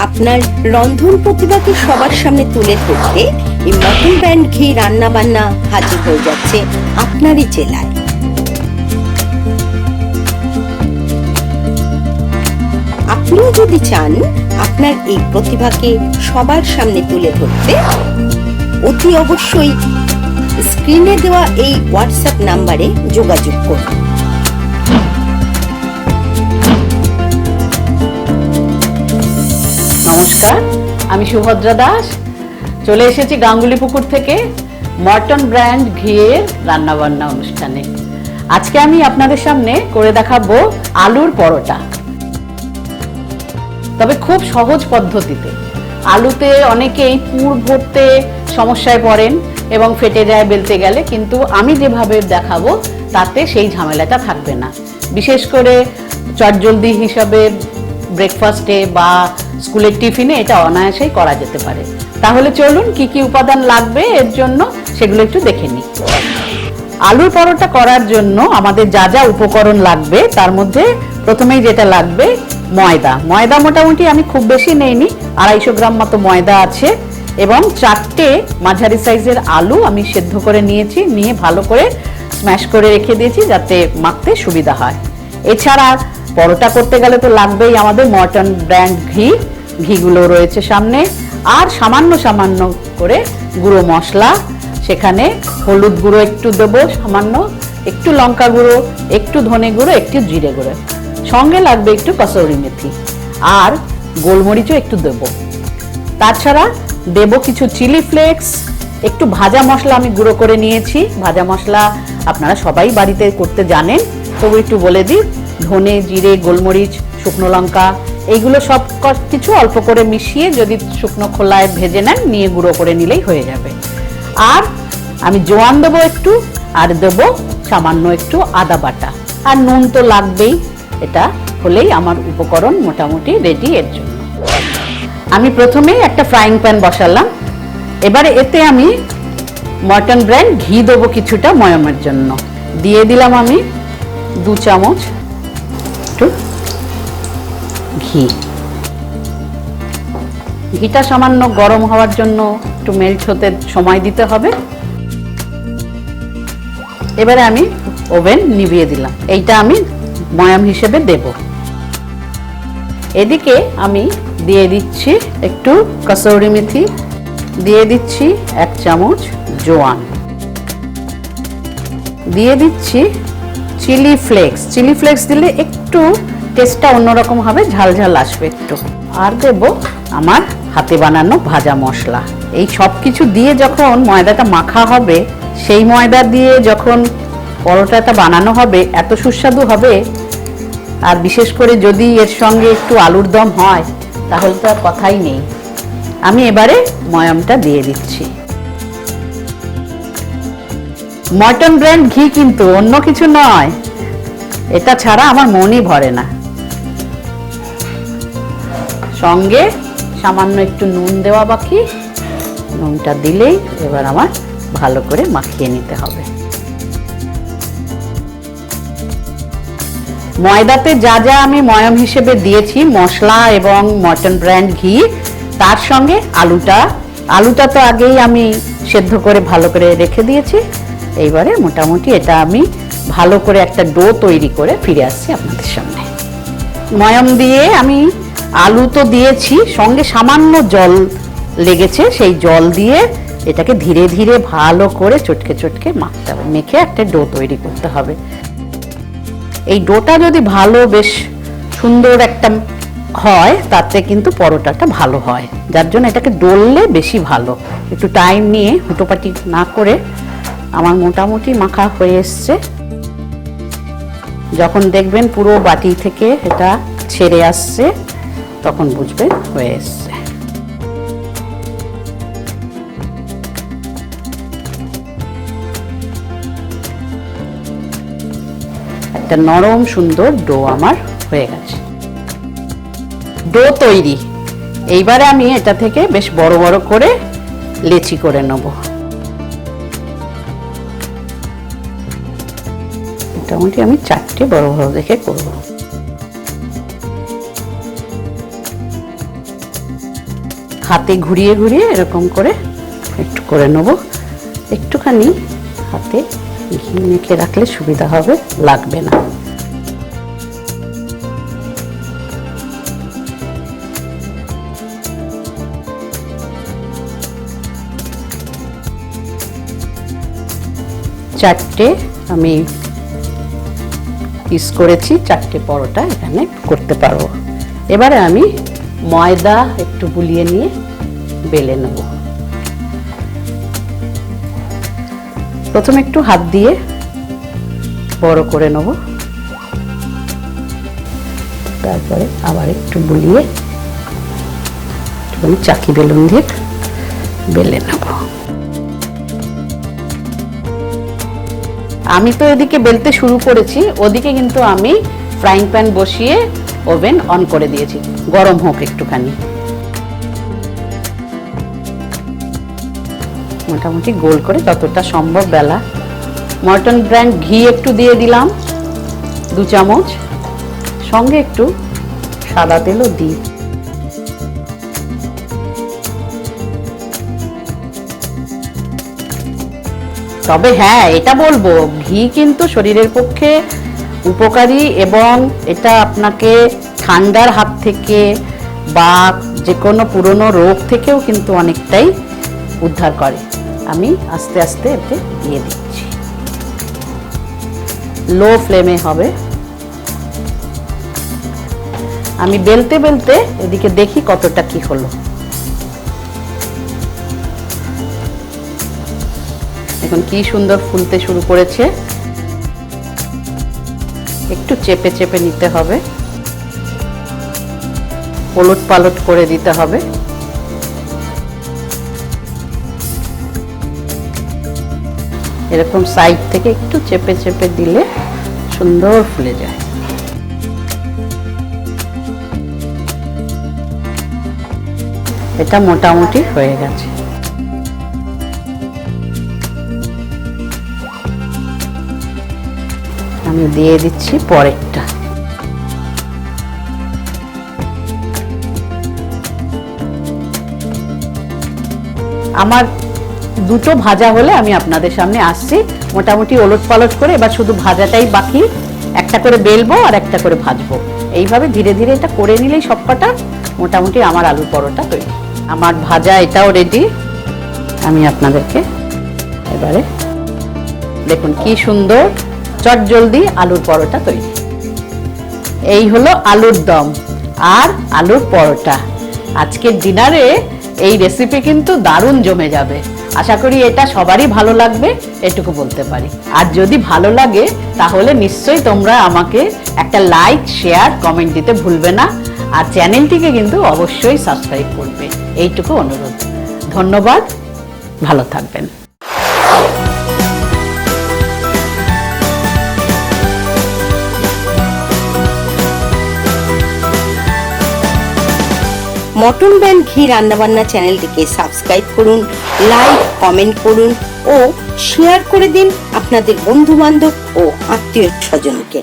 আপনার রন্ধন প্রতিভাকে সবার সামনে তুলে ধরতে এই মটন ব্র্যান্ড ঘি রান্না বান্না হাজির হয়ে যাচ্ছে আপনারই জেলায়। আপনিও যদি চান আপনার এই প্রতিভাকে সবার সামনে তুলে ধরতে, অতি অবশ্যই স্ক্রিনে দেওয়া এই হোয়াটসঅ্যাপ নাম্বারে যোগাযোগ করুন। নমস্কার, আমি সুভদ্রা দাস চলে এসেছি গাঙ্গুলিপুকুর থেকে মটন ব্র্যান্ড ঘিয়ের রান্নাবান্না অনুষ্ঠানে। আজকে আমি আপনাদের সামনে করে দেখাবো আলুর পরোটা, তবে খুব সহজ পদ্ধতিতে। আলুতে অনেকেই পুর ভরতে সমস্যায় পড়েন এবং ফেটে যায় বেলতে গেলে, কিন্তু আমি যেভাবে দেখাবো তাতে সেই ঝামেলাটা থাকবে না। বিশেষ করে চটজলদি হিসাবে ব্রেকফাস্টে বা স্কুলের টিফিনে এটা অনায়াসেই করা যেতে পারে। তাহলে চলুন কি কি উপাদান লাগবে এর জন্য সেগুলো একটু দেখে নিই। আলুর পরোটা করার জন্য আমাদের যা যা উপকরণ লাগবে তার মধ্যে প্রথমেই যেটা লাগবে ময়দা। ময়দা মোটামুটি আমি খুব বেশি নেইনি, 250 গ্রাম মতো ময়দা আছে এবং 4টে মাঝারি সাইজের আলু আমি সেদ্ধ করে নিয়েছি, নিয়ে ভালো করে স্ম্যাশ করে রেখে দিয়েছি যাতে মাখতে সুবিধা হয়। এছাড়া পরোটা করতে গেলে তো লাগবেই আমাদের মটন ব্র্যান্ড ঘিগুলো রয়েছে সামনে, আর সামান্য সামান্য করে গুঁড়ো মশলা, সেখানে হলুদ গুঁড়ো একটু দেবো সামান্য, একটু লঙ্কা গুঁড়ো, একটু ধনে গুঁড়ো, একটু জিরে গুঁড়ো, সঙ্গে লাগবে একটু কসুরি মেথি আর গোলমরিচও একটু দেবো। তাছাড়া দেবো কিছু চিলি ফ্লেক্স, একটু ভাজা মশলা আমি গুঁড়ো করে নিয়েছি। ভাজা মশলা আপনারা সবাই বাড়িতে করতে জানেন, তবু একটু বলে দিই। ধনে, জিরে, গোলমরিচ, শুকনো লঙ্কা, এইগুলো সব কিছু অল্প করে মিশিয়ে যদি শুকনো খোলায় ভেজে নেন, নিয়ে গুঁড়ো করে নিলেই হয়ে যাবে। আর আমি জোয়ান দেবো একটু, আর দেবো সামান্য একটু আদা বাটা, আর নুন তো লাগবেই। এটা হলেই আমার উপকরণ মোটামুটি রেডি এর জন্য। আমি প্রথমেই একটা ফ্রাইং প্যান বসালাম। এবারে এতে আমি মটন ব্র্যান্ড ঘি দেবো কিছুটা ময়মের জন্য। দিয়ে দিলাম আমি 2 চামচ ঘি। ঘিটা সামান্য গরম হওয়ার জন্য একটু মেল্ট হতে সময় দিতে হবে। এবারে আমি ওভেন নিভিয়ে দিলাম। এইটা আমি ময়াম হিসেবে দেব। এদিকে আমি দিয়ে দিচ্ছি একটু কসুরি মেথি, দিয়ে দিচ্ছি 1 চামচ জোয়ান, দিয়ে দিচ্ছি চিলি ফ্লেক্স। চিলি ফ্লেক্স দিলে একটু টেস্টটা অন্যরকম হবে, ঝাল ঝাল আসবে একটু। আর দেব আমার হাতে বানানো ভাজা মশলা। এই সব কিছু দিয়ে যখন ময়দাটা মাখা হবে, সেই ময়দা দিয়ে যখন পরোটাটা বানানো হবে এত সুস্বাদু হবে। আর বিশেষ করে যদি এর সঙ্গে একটু আলুর দম হয় তাহলে তো আর কথাই নেই। আমি এবারে ময়ামটা দিয়ে দিচ্ছি। মটন ব্র্যান্ড ঘি কিন্তু অন্য কিছু নয়, এটা ছাড়া আমার মনই ভরে না। সঙ্গে সামান্য একটু নুন দেওয়া বাকি, নুনটা দিলেই এবার আমার ভালো করে মাখিয়ে নিতে হবে। ময়দাতে যা যা আমি ময়াম হিসেবে দিয়েছি, মশলা এবং মটন ব্র্যান্ড ঘি, তার সঙ্গে আলুটা তো আগেই আমি সেদ্ধ করে ভালো করে রেখে দিয়েছি। এইবারে মোটামুটি এটা আমি ভালো করে একটা ডো তৈরি করে ফিরে আসছি আপনাদের সামনে। ময়াম দিয়ে আমি আলু তো দিয়েছি, সঙ্গে সামান্য জল লেগেছে, সেই জল দিয়ে এটাকে ধীরে ধীরে ভালো করে চটকে চটকে মাখতে হবে, মেখে একটা ডো তৈরি করতে হবে। এই ডোটা যদি ভালো বেশ সুন্দর একটা হয় তাতে কিন্তু পরোটাটা ভালো হয়, যার জন্য এটাকে ডললে বেশি ভালো। একটু টাইম নিয়ে হুটোপাটি না করে আমার মোটামুটি মাখা হয়ে এসছে। যখন দেখবেন পুরো বাটি থেকে এটা ছেড়ে আসছে তখন বুঝবেন হয়ে এসছে। একটা নরম সুন্দর ডো আমার হয়ে গেছে। ডো তৈরি। এইবারে আমি এটা থেকে বেশ বড় বড় করে লেচি করে নেব। মোটামুটি আমি 4টে বড় বড় দেখে করব। হাতে ঘুরিয়ে ঘুরিয়ে এরকম করে একটু করে নেব। একটুখানি হাতে ঘি মেখে রাখলে সুবিধা হবে, লাগবে না। চারটে আমি পিস করেছি, চারটে পরোটা এখানে করতে পারবো। এবারে আমি ময়দা একটু গুলিয়ে নিয়ে বেলে নেব। প্রথমে একটু হাত দিয়ে বড় করে নেব, তারপরে আবার একটু বুলিয়ে একটুখানি চাকি বেলুন দিয়ে বেলে নেব। আমি তো এদিকে বেলতে শুরু করেছি, ওদিকে কিন্তু আমি ফ্রাইং প্যান বসিয়ে ওভেন অন করে দিয়েছি, গরম হোক একটুখানি। মোটামুটি গোল করে যতটা সম্ভব বেলা। মটন ব্র্যান্ড ঘি একটু দিয়ে দিলাম 2 চামচ, সঙ্গে একটু সাদা তেলও দিই। তবে হ্যাঁ, এটা বলবো, ঘি কিন্তু শরীরের পক্ষে উপকারী এবং এটা আপনাকে ঠান্ডার হাত থেকে বা যে কোনো পুরনো রোগ থেকেও কিন্তু অনেকটাই উদ্ধার করে। আমি আস্তে আস্তে এতে দিয়ে দিচ্ছি, লো ফ্লেমে হবে। আমি বেলতে বেলতে এদিকে দেখি কতটা কি হলো। এখন কি সুন্দর ফুলতে শুরু করেছে। একটু চেপে চেপে নিতে হবে, ওলট পালট করে দিতে হবে। এরকম সাইড থেকে একটু চেপে চেপে দিলে সুন্দর ফুলে যায়। এটা মোটামুটি হয়ে গেছে। আমি দিয়ে দিচ্ছি পরেরটা। আমার দুটো ভাজা হলে আমি আপনাদের সামনে আসছি। মোটামুটি ওলট পালট করে এবার শুধু ভাজাটাই বাকি। একটা করে বেলবো আর একটা করে ভাজবো, এইভাবে ধীরে ধীরে এটা করে নিলেই সবকটা মোটামুটি আমার আলুর পরোটা তৈরি। আমার ভাজা এটাও রেডি। আমি আপনাদেরকে এবারে দেখুন কি সুন্দর চটজলদি আলুর পরোটা তৈরি। এই হলো আলুর দম আর আলুর পরোটা। আজকের ডিনারে এই রেসিপি কিন্তু দারুণ জমে যাবে। আশা করি এটা সবারই ভালো লাগবে, এটুকু বলতে পারি। আর যদি ভালো লাগে তাহলে নিশ্চয়ই তোমরা আমাকে একটা লাইক, শেয়ার, কমেন্ট দিতে ভুলবে না। আর চ্যানেলটিকে কিন্তু অবশ্যই সাবস্ক্রাইব করবে, এইটুকু অনুরোধ। ধন্যবাদ, ভালো থাকবেন। মটন ব্র্যান্ড ঘি রান্নাবান্না চ্যানেলটিকে সাবস্ক্রাইব করুন, লাইক, কমেন্ট করুন ও শেয়ার করে দিন আপনাদের বন্ধু বান্ধব ও আত্মীয় স্বজনকে।